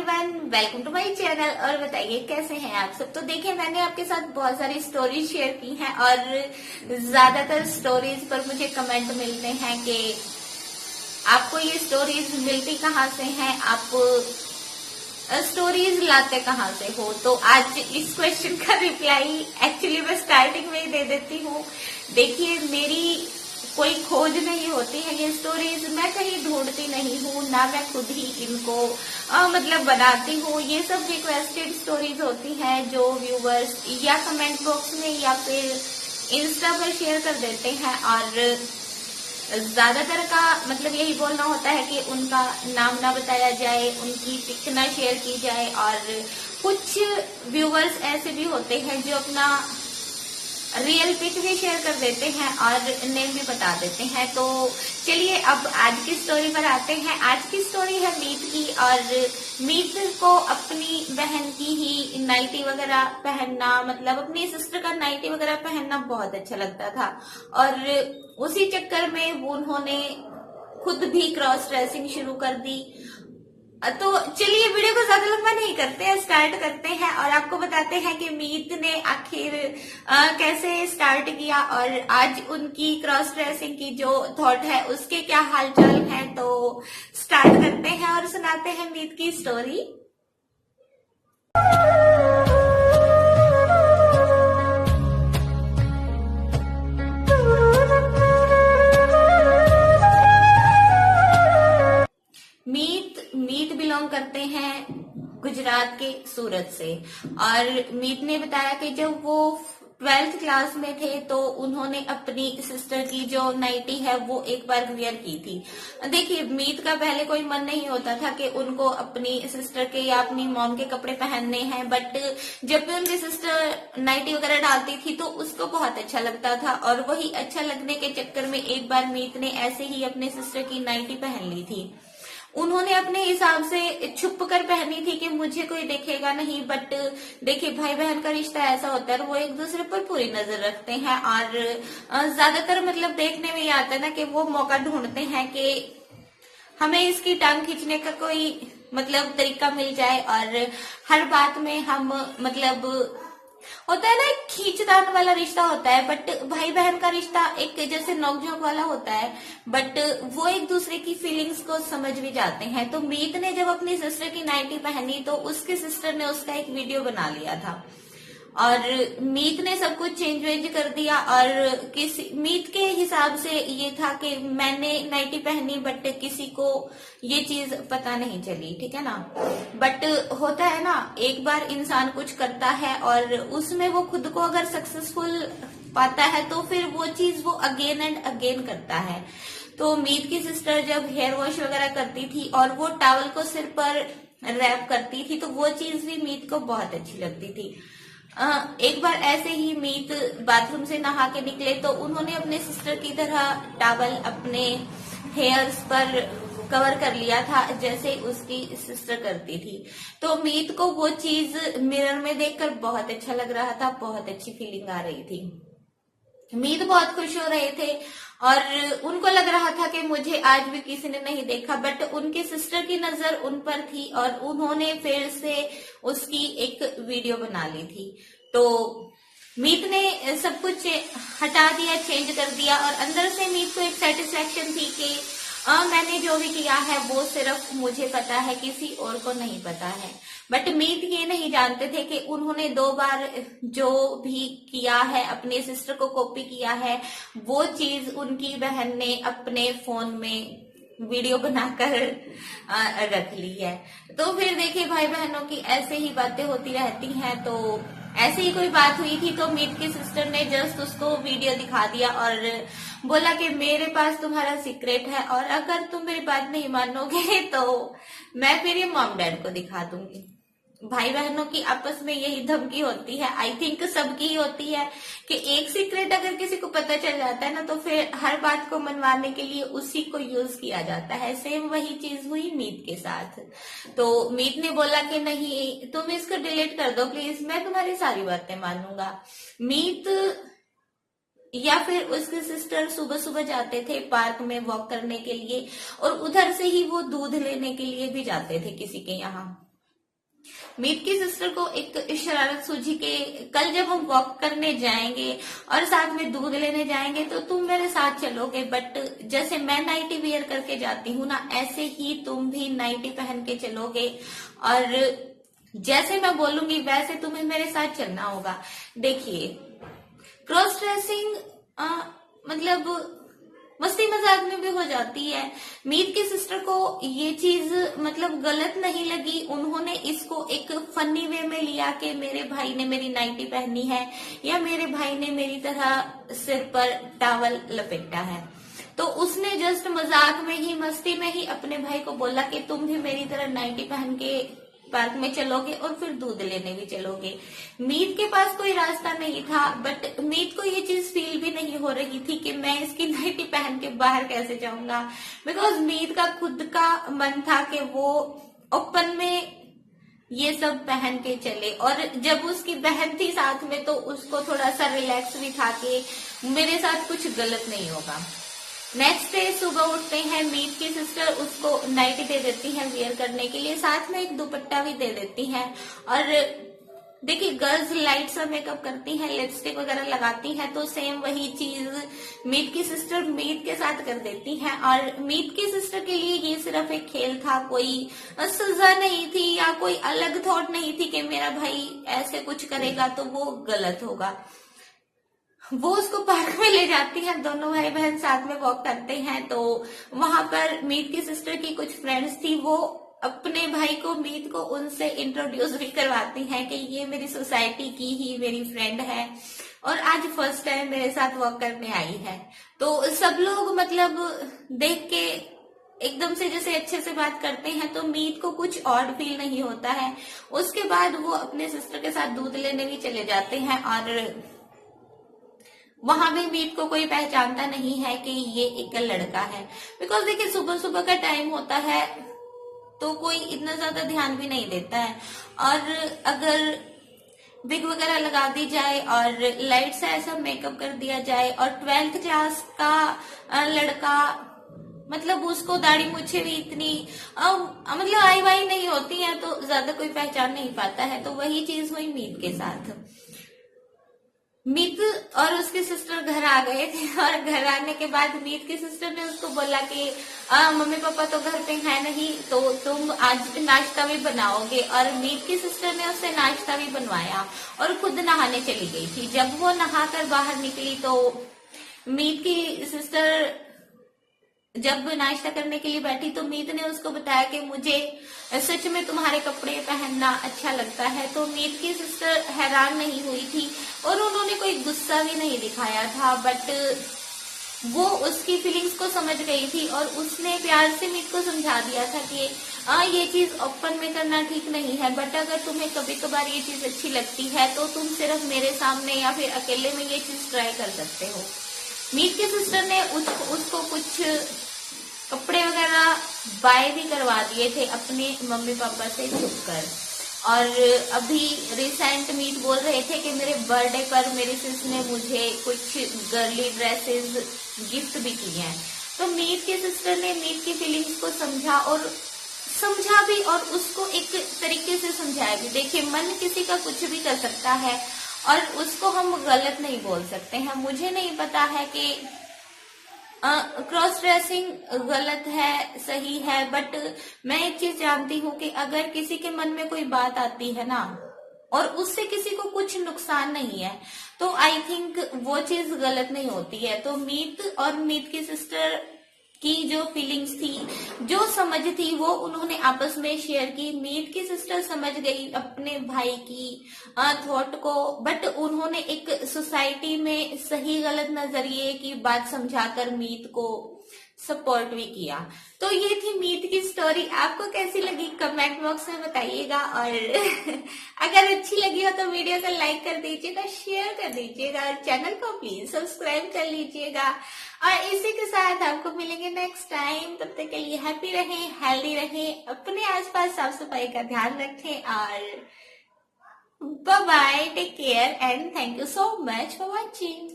Everyone, welcome to my channel. और बताइए कैसे हैं आप सब। तो देखिए, मैंने आपके साथ बहुत सारी स्टोरीज शेयर की हैं और ज्यादातर स्टोरीज पर मुझे कमेंट मिलते हैं कि आपको ये स्टोरीज मिलती कहाँ से हैं, आप स्टोरीज लाते कहाँ से हो। तो आज इस क्वेश्चन का रिप्लाई एक्चुअली मैं स्टार्टिंग में ही दे देती हूँ। देखिए, मेरी कोई खोज नहीं होती है, ये स्टोरीज मैं कहीं ढूंढती नहीं हूँ, ना मैं खुद ही इनको मतलब बनाती हूँ। ये सब रिक्वेस्टेड स्टोरीज होती हैं जो व्यूवर्स या कमेंट बॉक्स में या फिर इंस्टा पर शेयर कर देते हैं। और ज्यादातर का मतलब यही बोलना होता है कि उनका नाम ना बताया जाए, उनकी पिक ना शेयर की जाए। और कुछ व्यूवर्स ऐसे भी होते हैं जो अपना रियल पिक भी शेयर कर देते हैं और नेम भी बता देते हैं। तो चलिए अब आज की स्टोरी पर आते हैं। आज की स्टोरी है मीत की। और मीत को अपनी बहन की ही नाइटी वगैरह पहनना, मतलब अपनी सिस्टर का नाइटी वगैरह पहनना बहुत अच्छा लगता था। और उसी चक्कर में उन्होंने खुद भी क्रॉस ड्रेसिंग शुरू कर दी। तो चलिए वीडियो को ज्यादा लंबा नहीं करते हैं, स्टार्ट करते हैं और आपको बताते हैं कि मीत ने आखिर कैसे स्टार्ट किया और आज उनकी क्रॉस ड्रेसिंग की जो थॉट है उसके क्या हालचाल है। तो स्टार्ट करते हैं और सुनाते हैं मीत की स्टोरी। मीत बिलोंग करते हैं गुजरात के सूरत से। और मीत ने बताया कि जब वो 12th क्लास में थे तो उन्होंने अपनी सिस्टर की जो नाइटी है वो एक बार वियर की थी। देखिए, मीत का पहले कोई मन नहीं होता था कि उनको अपनी सिस्टर के या अपनी मॉम के कपड़े पहनने हैं, बट जब भी उनकी सिस्टर नाइटी वगैरह डालती थी तो उसको बहुत अच्छा लगता था। और वही अच्छा लगने के चक्कर में एक बार मीत ने ऐसे ही अपने सिस्टर की नाइटी पहन ली थी। उन्होंने अपने हिसाब से छुप कर पहनी थी कि मुझे कोई देखेगा नहीं, बट देखिए भाई बहन का रिश्ता ऐसा होता है, वो एक दूसरे पर पूरी नजर रखते हैं। और ज्यादातर मतलब देखने में ये आता है ना कि वो मौका ढूंढते हैं कि हमें इसकी टांग खींचने का कोई मतलब तरीका मिल जाए। और हर बात में हम मतलब होता है ना, एक खींचतान वाला रिश्ता होता है, बट भाई बहन का रिश्ता एक जैसे नोकझोंक वाला होता है, बट वो एक दूसरे की फीलिंग्स को समझ भी जाते हैं। तो मीत ने जब अपनी सिस्टर की नाइटी पहनी तो उसके सिस्टर ने उसका एक वीडियो बना लिया था और मीत ने सब कुछ चेंज वेंज कर दिया। और किसी मीत के हिसाब से ये था कि मैंने नाइटी पहनी बट किसी को ये चीज पता नहीं चली, ठीक है ना। बट होता है ना, एक बार इंसान कुछ करता है और उसमें वो खुद को अगर सक्सेसफुल पाता है तो फिर वो चीज वो अगेन एंड अगेन करता है। तो मीत की सिस्टर जब हेयर वॉश वगैरह करती थी और वो टॉवल को सिर पर रैप करती थी तो वो चीज भी मीत को बहुत अच्छी लगती थी। एक बार ऐसे ही मीत बाथरूम से नहा के निकले तो उन्होंने अपने सिस्टर की तरह टॉवल अपने हेयर्स पर कवर कर लिया था जैसे उसकी सिस्टर करती थी। तो मीत को वो चीज मिरर में देखकर बहुत अच्छा लग रहा था, बहुत अच्छी फीलिंग आ रही थी। मीत बहुत खुश हो रहे थे और उनको लग रहा था कि मुझे आज भी किसी ने नहीं देखा, बट उनके सिस्टर की नजर उन पर थी और उन्होंने फिर से उसकी एक वीडियो बना ली थी। तो मीत ने सब कुछ हटा दिया, चेंज कर दिया और अंदर से मीत को एक सेटिस्फेक्शन थी कि मैंने जो भी किया है वो सिर्फ मुझे पता है, किसी और को नहीं पता है। बट मीत ये नहीं जानते थे कि उन्होंने 2 बार जो भी किया है, अपने सिस्टर को कॉपी किया है, वो चीज उनकी बहन ने अपने फोन में वीडियो बनाकर रख ली है। तो फिर देखिए, भाई बहनों की ऐसे ही बातें होती रहती हैं। तो ऐसे ही कोई बात हुई थी तो मीत की सिस्टर ने जस्ट उसको वीडियो दिखा दिया और बोला कि मेरे पास तुम्हारा सीक्रेट है और अगर तुम मेरी बात नहीं मानोगे तो मैं फिर ये मॉम डैड को दिखा दूंगी। भाई बहनों की आपस में यही धमकी होती है, आई थिंक सबकी ही होती है कि एक सीक्रेट अगर किसी को पता चल जाता है ना तो फिर हर बात को मनवाने के लिए उसी को यूज किया जाता है। सेम वही चीज हुई मीत के साथ। तो मीत ने बोला कि नहीं, तुम इसको डिलीट कर दो प्लीज, मैं तुम्हारी सारी बातें मानूंगा। मीत या फिर उसके सिस्टर सुबह सुबह जाते थे पार्क में वॉक करने के लिए और उधर से ही वो दूध लेने के लिए भी जाते थे किसी के यहाँ। मीत की सिस्टर को एक शरारत सूझी कि कल जब हम वॉक करने जाएंगे और साथ में दूध लेने जाएंगे तो तुम मेरे साथ चलोगे, बट जैसे मैं नाइटी वियर करके जाती हूँ ना, ऐसे ही तुम भी नाइटी पहन के चलोगे और जैसे मैं बोलूंगी वैसे तुम्हें मेरे साथ चलना होगा। देखिए, क्रॉस ड्रेसिंग मतलब मस्ती मजाक में भी हो जाती है। मीत की सिस्टर को ये चीज मतलब गलत नहीं लगी, उन्होंने इसको एक फनी वे में लिया कि मेरे भाई ने मेरी नाइटी पहनी है या मेरे भाई ने मेरी तरह सिर पर टॉवल लपेटा है, तो उसने जस्ट मजाक में ही मस्ती में ही अपने भाई को बोला कि तुम भी मेरी तरह नाइटी पहन के पार्क में चलोगे और फिर दूध लेने भी चलोगे। मीत के पास कोई रास्ता नहीं था, बट मीत को ये चीज फील भी नहीं हो रही थी कि मैं इसकी नाइटी पहन के बाहर कैसे जाऊंगा, बिकॉज मीत का खुद का मन था कि वो ओपन में ये सब पहन के चले, और जब उसकी बहन थी साथ में तो उसको थोड़ा सा रिलैक्स भी था कि मेरे साथ कुछ गलत नहीं होगा। नेक्स्ट डे सुबह उठते हैं, मीत की सिस्टर उसको नाइटी दे देती है वियर करने के लिए, साथ में एक दुपट्टा भी दे देती है। और देखिए, गर्ल्स लाइट सा मेकअप करती हैं, लिपस्टिक वगैरह लगाती हैं, तो सेम वही चीज मीत की सिस्टर मीत के साथ कर देती हैं। और मीत की सिस्टर के लिए ये सिर्फ एक खेल था, कोई सजा नहीं थी या कोई अलग थॉट नहीं थी कि मेरा भाई ऐसे कुछ करेगा तो वो गलत होगा। वो उसको पार्क में ले जाती हैं, दोनों भाई बहन साथ में वॉक करते हैं, तो वहां पर मीत की सिस्टर की कुछ फ्रेंड्स थी, वो अपने भाई को मीत को उनसे इंट्रोड्यूस भी करवाती हैं कि ये मेरी सोसाइटी की ही मेरी फ्रेंड है और आज फर्स्ट टाइम मेरे साथ वॉक करने आई है। तो सब लोग मतलब देख के एकदम से जैसे अच्छे से बात करते हैं, तो मीत को कुछ ऑड फील नहीं होता है। उसके बाद वो अपने सिस्टर के साथ दूध लेने भी चले जाते हैं और वहां भी मीत को कोई पहचानता नहीं है कि ये एक लड़का है, बिकॉज देखिए सुबह सुबह का टाइम होता है तो कोई इतना ज्यादा ध्यान भी नहीं देता है, और अगर विग वगैरह लगा दी जाए और लाइट से ऐसा मेकअप कर दिया जाए और 12th क्लास का लड़का मतलब उसको दाढ़ी मूछे भी इतनी मतलब आई वाई नहीं होती है तो ज्यादा कोई पहचान नहीं पाता है। तो वही चीज हुई मीत के साथ। मीत और उसकी सिस्टर घर आ गए थे और घर आने के बाद मीत की सिस्टर ने उसको बोला कि मम्मी पापा तो घर पे है नहीं, तो तुम आज नाश्ता भी बनाओगे। और मीत की सिस्टर ने उससे नाश्ता भी बनवाया और खुद नहाने चली गई थी। जब वो नहाकर बाहर निकली तो मीत की सिस्टर जब नाश्ता करने के लिए बैठी तो मीत ने उसको बताया कि मुझे सच में तुम्हारे कपड़े पहनना अच्छा लगता है। तो मीत की सिस्टर हैरान नहीं हुई थी और उन्होंने कोई गुस्सा भी नहीं दिखाया था, बट वो उसकी फीलिंग्स को समझ गई थी और उसने प्यार से मीत को समझा दिया था कि ये चीज ओपन में करना ठीक नहीं है, बट अगर तुम्हें कभी कभार ये चीज अच्छी लगती है तो तुम सिर्फ मेरे सामने या फिर अकेले में ये चीज ट्राई कर सकते हो। मीत की सिस्टर ने उसको कुछ कपड़े वगैरह बाय भी करवा दिए थे अपने मम्मी पापा से छुपकर। और अभी रिसेंट मीत बोल रहे थे कि मेरे बर्थडे पर मेरी सिस ने मुझे कुछ गर्ली ड्रेसेस गिफ्ट भी किए हैं। तो मीत की सिस्टर ने मीत की फीलिंग्स को समझा भी और उसको एक तरीके से समझाया भी। देखिए, मन किसी का कुछ भी कर सकता है और उसको हम गलत नहीं बोल सकते हैं। मुझे नहीं पता है कि क्रॉस ड्रेसिंग गलत है सही है, बट मैं एक चीज जानती हूँ कि अगर किसी के मन में कोई बात आती है ना और उससे किसी को कुछ नुकसान नहीं है तो आई थिंक वो चीज गलत नहीं होती है। तो मीत और मीत की सिस्टर की जो फीलिंग्स थी, जो समझ थी, वो उन्होंने आपस में शेयर की। मीत की सिस्टर समझ गई अपने भाई की थॉट को, बट उन्होंने एक सोसाइटी में सही गलत नजरिए की बात समझाकर मीत को सपोर्ट भी किया। तो ये थी मीत की स्टोरी। आपको कैसी लगी कमेंट बॉक्स में बताइएगा, और अगर अच्छी लगी हो तो वीडियो को लाइक कर दीजिएगा, शेयर कर दीजिएगा और चैनल को प्लीज सब्सक्राइब कर लीजिएगा। और इसी के साथ आपको मिलेंगे नेक्स्ट टाइम। तब तक के लिए हैप्पी रहें, हेल्दी रहें, अपने आसपास साफ सफाई का ध्यान रखें और bye bye, take care and thank you so much for watching.